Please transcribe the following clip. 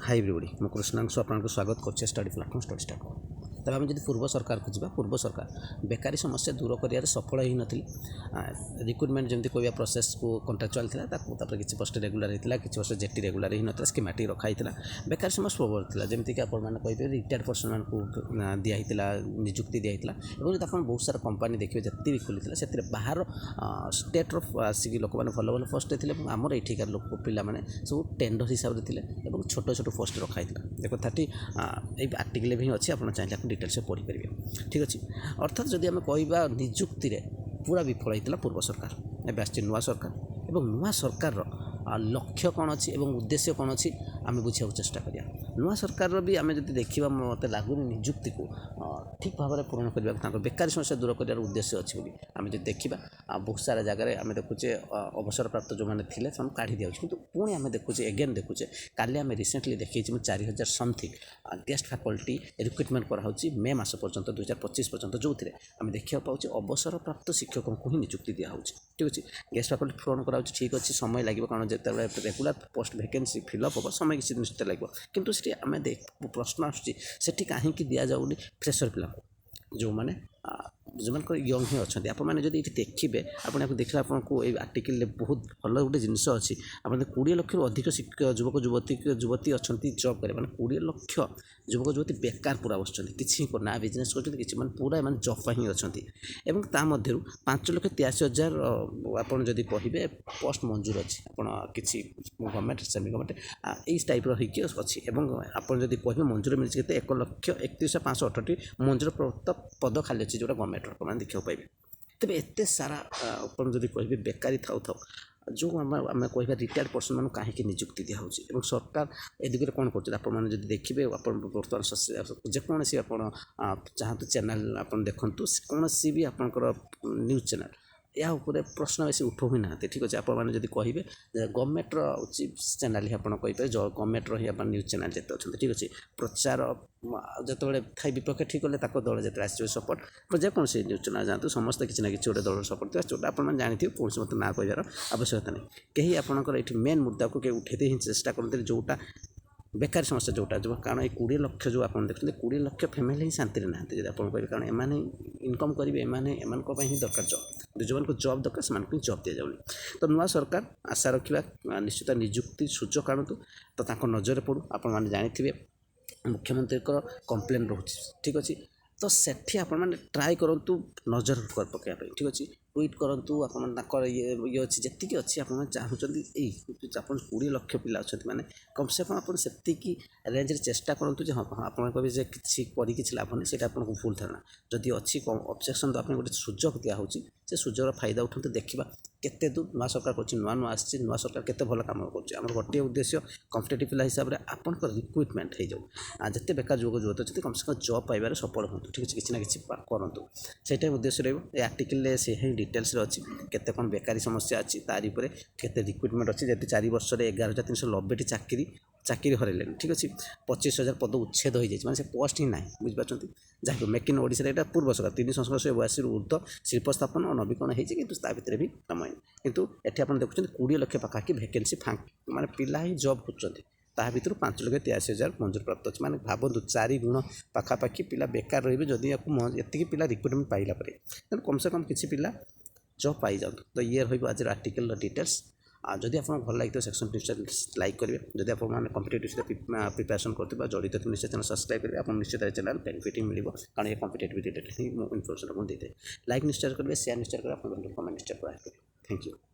High everybody मैं कृष्णांशु आपको स्वागत कर स्टडी प्लाटफॉर्म स्टडी स्टार्ट तेज आम जब पूर्व सरकार को जा पूर्व सरकार बेकारी समस्या दूर कर सफल ही नी रिक्रुटमेंट जमी कहवा प्रोसेस को कंट्राक्चुअल था किसी पोस्ट रेगुलर होता किसी वर्ष जेटी रेगुलर ही ना स्कीमेटिक रखाई बेकारी समस्या प्रबल था जमीक कहे रिटायर्ड पर्सन मान को दिखाई निजुक्ति दिखाई और आप बहुत सारा कंपानी देखिए जिते भी खोली से बाहर स्टेट्र आसिक लोक मैंने भल भल पोस्ट थे आमर ये लोक पाने सब टेंडर हिसाब से थे छोट छोट पोस्ट रखाई देखो 30 आर्टिकल भी अच्छी आप चाहिए डिटेल्स पढ़ी पारे ठीक अच्छे अर्थात जदि आम कह निजुक्ति पूरा विफल होता पूर्व सरकार एवं आस नुआ सरकार और नुआ सरकार लक्ष्य कौन अच्छी और उद्देश्य कौन अच्छी आम बुझा चेष्टा करिया नुआ सरकार भी आम जब देखा मत लगुनि निजुक्ति को ठीक भाव में पूरण करने बेकारी समस्या दूर कर उद्देश्य अच्छी बोली आम जो देखा बहुत सारा जगह आम देखुचे अवसर प्राप्त जो मैंने थे काढ़ी दिया कि पुणी आम देखुचे एगेन देखुचे काली आम रिसेंटली देखी 4000 समथिंग गेस्ट फैकल्टी रिक्रुटमेंट कराई मे मास पर्यंत 2025 पर्यंत जो थे आम देखा पाचे अवसर प्राप्त शिक्षकों को ही निजुक्ति दिया ठीक अच्छे गेस्ट फैकल्टी पूरण कराई ठीक अच्छे समय लगे कारण जो रेगुलर पोस्ट वैकेंसी फिलअप हम समय किसी निश्चित लगे कितु से आम प्रश्न आसुँच कहीं दि जाऊनी फ्रेशर पिला जो मैंने जो मान यंग ही अच्छा आप ये देखिए आपको देखा आपको ये आर्टिकल बहुत भल गोटे जिनस अच्छी आप 20 लाख अधिक युवक युवती अच्छा जॉब करें मैंने 20 लाख युवक युवती बेकार पूरा बस किसी ना बिजनेस कर पूरा मान जॉब ही अच्छा और मध्य 5,83,000 आपड़ जदि कहे पोस्ट मंजूर अच्छी आप किसी गवर्नमेंट सेमी गवर्नमेंट इस टाइप रही अच्छी आप जब कहे मंजूर मिली 1,31,568 मंजूर पद खाली अच्छी जो गवर्नमेंट मैंने देखा पाइबे तेज एत सारा जब कहे बेकारी थाउ जो आम कह रिटायर्ड पर्सन मान कहीं निजुक्ति दिखाई सरकार ए दिगरे कौन कर देखिए बर्तमान जेकोसी आप चाहतु चैनल आप देखूँ कौन भी आपंकर न्यूज चैनल या उपरे प्रश्न बेसी उठो ही ना ठीक अच्छे आप कहे गवर्नमेंटर चैनल ही आप कहीपर जो गवर्नमेंटर ही आप न्यूज चैनल जिते अच्छे ठीक अच्छे प्रचार जो थाई विपक्ष ठीक कले दल जो आसो सपोर्ट जेकोसी न्यूज चैनल जातु समस्त किसी ना कि गोटे दल सपोर्ट जोटा आप जानते कौन मत ना कहार आवश्यकता नहीं कहीं आपंकर ये मेन मुद्दा को उठे ही चेष्टा करते जोटा बेकारी समस्या जोटा जो कारण ये 20 लाख जो आप देखते 20 लाख फैमिली ही शांति ना जब आप कहे कारण एम इनकम करेंगे एम ही दरकार जॉब जो मान जॉब दरकार से जॉब दि जाऊनी तो नुआ सरकार आशा रखा निश्चित निजुक्ति सूचक आणतु तो नजर पड़ू आप जानी मुख्यमंत्री कंप्लेन रोचे ठीक अच्छे तो सेठी आप ट्राए करूँ नजर कर पकड़ ठीक अच्छे ट्वीट करूँ आप ये अच्छी जी अच्छी आप चाहते आप 20 लाख पिला अच्छा मैंने कम से कम आप से रेंज चेष्टा करूँ हाँ आप कहे किसी लाभ नहीं से आपको भूल धारणा जदि अच्छी ऑब्जेक्शन तो आप गोटे सुजोग दिखाई से सुजोग फायदा उठाते देखा केते दूर नुआ सरकार कर नुआ नुआ आसी नुआ सरकार केते भल काम कर गोटे उद्देश्य कम्पिटेटिव पिला हिसाब से आपंक रिक्रुटमेंट हो जाऊ जिते बेकार युवक युवती अच्छे कम से कम जॉब पाइबार सफल हूँ ठीक अच्छे किसी ना कि करूँ से उद्देश्य रही आर्टिकल से ही डिटेल्स अच्छी केते कौन बेकारी समस्या अच्छी तारी पर केते रिक्रुटमेंट अच्छी जब 4 वर्ष 11,390 चाकरी हरैले ठीक अच्छे 25,000 पद उच्छेद हो जाए मैंने से पोस्ट ही ना बुझिपार जहाँ मेक इन ओडिशा यहाँ पूर्व सरकार 3 संस्कार 82 ऊर्ध्व शिल्प स्थापन और नवीकरण होता भितर भी कम कितु ये आप देखुं 20 लाख पाखापाखि भैकेन्सी माने पिला ही जॉब खोजुंट ता भर 5,83,000 मंजूर प्राप्त अच्छे मैंने भावतु 4 गुण पाखापाखि पिला बेकार रही जदि ये पिला रिक्रुटमेंट पाइला तेनाली कम से कम किसी पिला जॉब पाई जाऊँ तो ये रही आज आर्टिकल डिटेल्स जदि आपको भल लगे सेक्शन निश्चय लाइक करेंगे जदि आप कम्पिटेटिव प्रिपेरेसन करते जड़ित तो निश्चय चैनल सब्सक्राइब करेंगे आप निश्चित चैनल बेनिफिट मिल कारण ये कम्पिटेटिव रिलेटेड ही इनफर्मेशन देते लाइक निश्चय करेंगे शेयर निश्चय करेंगे आप कमेंट निश्चय प्रोवाइड करेंगे थैंक यू।